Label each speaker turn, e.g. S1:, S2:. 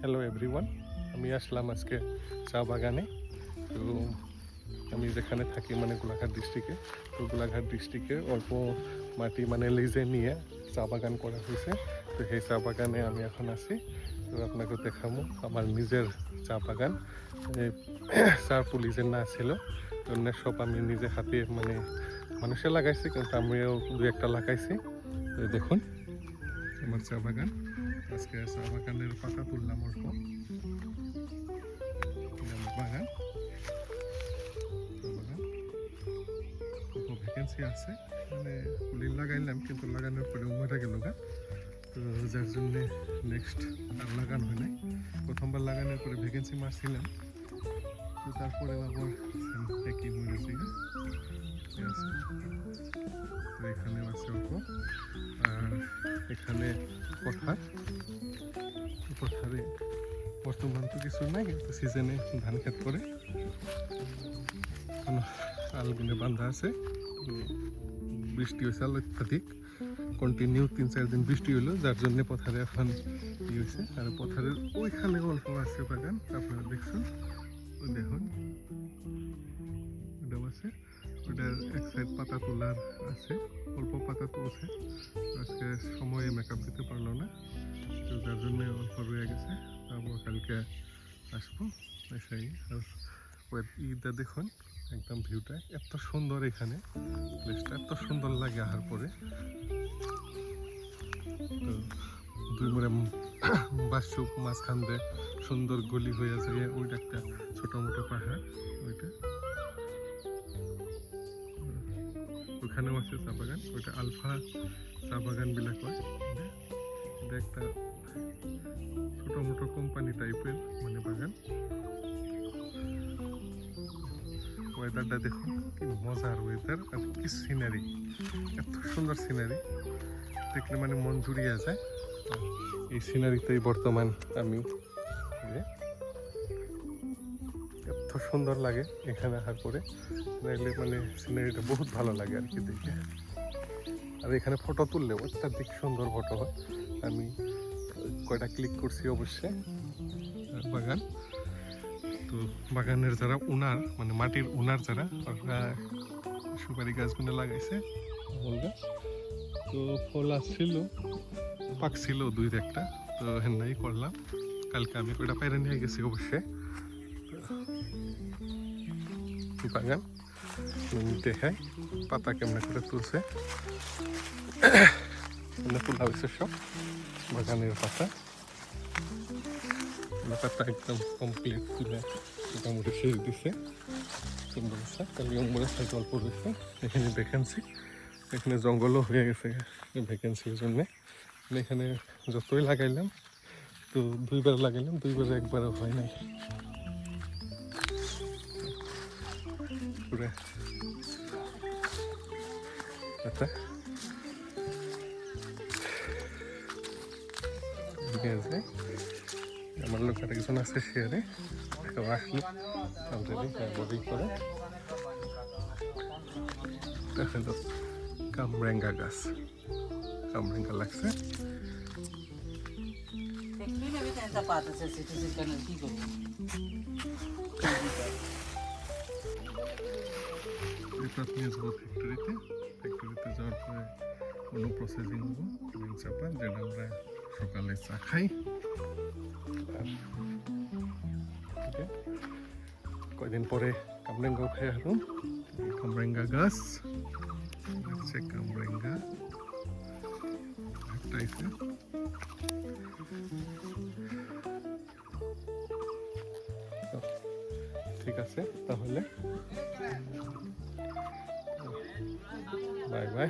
S1: Hello everyone, আমি আসলাম আজকে চা বাগানে। তো আমি যেখানে থাকি মানে গোলাঘাট ডিস্ট্রিক্টে, তো গোলাঘাট ডিস্ট্রিক্টে অল্প মাটি মানে লিজে নিয়ে চা বাগান করা হয়েছে। তো সেই চা বাগানে আমি এখন আছি। তো আপনাকে দেখাবো আমার নিজের চা বাগান। চার পুলিশের না ছিল, তো সব আমি নিজে হাতে মানে মানুষে লাগাইছি, কিন্তু আমিও দু একটা লাগাইছি। তো দেখুন আমার চা বাগান। আজকে চা বাগানের পাতা তুললাম অল্প। বাগান অল্প ভ্যাকেন্সি আছে, মানে ফুলি লাগাইলাম কিন্তু লাগানোর পরে মরে গেল গা। তো যার জন্যে নেক্সট আর লাগানো হয় নাই। প্রথমবার লাগানোর পরে ভ্যাকেন্সি মারছিলাম, তো তারপরে আবার একই মরেছে গা। তো এখানেও আছে অল্প। আর এখানে পথারে বর্তমান তো কিছু নাই, কিন্তু সিজনে ধান ক্ষেত করে আলগুনে বান্ধা আছে। বৃষ্টি হয়েছে অত্যাধিক, কন্টিনিউ 3-4 দিন বৃষ্টি হলো, যার জন্য পথারে এখন ই হয়েছে। আর পথারের ওইখানে অল্প আছে বাগান, আপনারা দেখছেন। ওই দেখুন ওটাও আছে, ওটার এক সাইড পাতা তোলার আছে, অল্প পাতা তুলছে। আজকে সময়ে মেকআপ দিতে পারলো না, তো যার জন্য অল্প রয়ে গেছে। আবার কালকে আসবো এসেই। আর ঈদটা দেখুন একদম ভিউটা এত সুন্দর, এখানে প্লেসটা এত সুন্দর লাগে আসার পরে। তো দুই মোড়ে বাসুক মাঝখান দিয়ে সুন্দর গলি হয়ে যায়, ওইটা একটা ছোটো মোটো পাহাড়। ওইটা ওখানেও আছে চা বাগান, ওইটা আলফা চা বাগান বিলাক হয়। এটা একটা ছোটো মোটো কোম্পানি টাইপের মানে বাগান। ওয়েদারটা দেখুন কি মজার ওয়েদার, আর কি সিনারি, এত সুন্দর সিনারি দেখলে মানে মন জুড়িয়ে যায়। এই সিনারিতেই বর্তমান আমি, এত সুন্দর লাগে এখানে আসার পরে। মানে সিনারিটা বহুত ভালো লাগে আর কি দেখে। আর এখানে ফটো তুললেও অত্যাধিক সুন্দর ফটো হয়। আমি কয়টা ক্লিক করছি অবশ্যই। বাগান, তো বাগানের যারা ওনার মানে মাটির ওনার যারা, ওরা সুপারি গাছগুলো লাগাইছে বলবে। তো ফল আসছিল, পাকছিল 2-1টা, তো হেন্নাই করলাম। কালকে আমি কয়টা পায়রা নিয়ে গেছি অবশ্যই। বাগান দেখায় পাতা কেমন করে তুলছে, তোলা হয়েছে সব বাগানের পাতা। পাতা একদম কমপ্লিট তুলে মোটামুটি শেষ দিছে। সুন্দর আছে, কালি অম্বরের সাইড অল্প রয়েছে। এখানে ভ্যাকেন্সি, এখানে জঙ্গলও হয়ে গেছে ভ্যাকেন্সির জন্যে। এখানে যতই লাগাইলাম, তো 2বার লাগাইলাম, 2বার একবারও হয় নাই। পুরা আচ্ছা আমার লোক আরেকজন আছে শেয়ারে, কেউ আসলো অলরেডি বডি করে। হলো কামরেঙ্গা গাছ, কামরেঙ্গা লাগছে। এটা নিয়ে যাবো ফ্যাক্টরিতে, ফ্যাক্টরিতে যাওয়ার পরে কোনো প্রসেসিং হবো চাপা, যেটা আমরা সকালে চা খাই। কয়দিন পরে কামরেঙ্গাও খাই আসুন। কামরেঙ্গা গাছ আছে, কামরেঙ্গা একটা আছে। ঠিক আছে তাহলে, বাই বাই।